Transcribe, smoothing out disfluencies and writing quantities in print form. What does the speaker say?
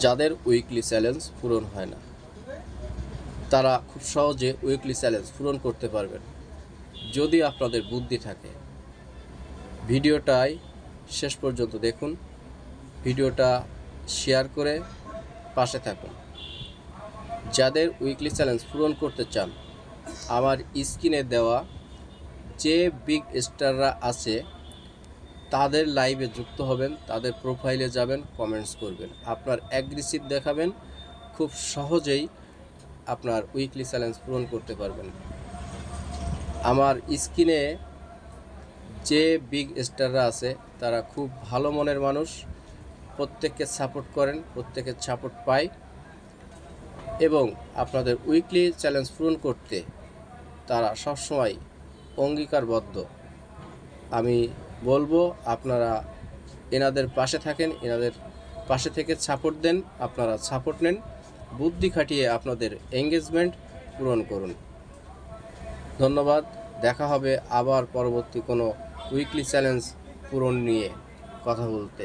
যাদের weekly challenge পূরণ হয় না তারা খুব সহজে উইকলি চ্যালেঞ্জ পূরণ করতে পারবেন যদি আপনাদের বুদ্ধি থাকে। ভিডিওটাই শেষ পর্যন্ত দেখুন, ভিডিওটা শেয়ার করে পাশে থাকুন। যাদের উইকলি চ্যালেঞ্জ পূরণ করতে চান, আমার স্ক্রিনে দেওয়া যে বিগ স্টাররা আছে তাদের লাইভে যুক্ত হবেন, তাদের প্রোফাইলে যাবেন, কমেন্টস করবেন, আপনার অ্যাগ্রেসিভ দেখাবেন, খুব সহজেই আপনার উইকলি চ্যালেঞ্জ পূরণ করতে পারবেন। আমার স্ক্রিনে যে বিগ স্টাররা আছে তারা খুব ভালো মনের মানুষ, প্রত্যেককে সাপোর্ট করেন, প্রত্যেকের সাপোর্ট পায় এবং আপনাদের উইকলি চ্যালেঞ্জ পূরণ করতে তারা সবসময় অঙ্গীকারবদ্ধ। আমি বলবো আপনারা এনাদের পাশে থাকেন, এনাদের পাশে থেকে সাপোর্ট দেন, আপনারা সাপোর্ট নেন, বুদ্ধি খাটিয়ে আপনাদের এঙ্গেজমেন্ট পূরণ করুন। ধন্যবাদ। দেখা হবে আবার পরবর্তী কোনো উইকলি চ্যালেঞ্জ পূরণ নিয়ে কথা বলতে।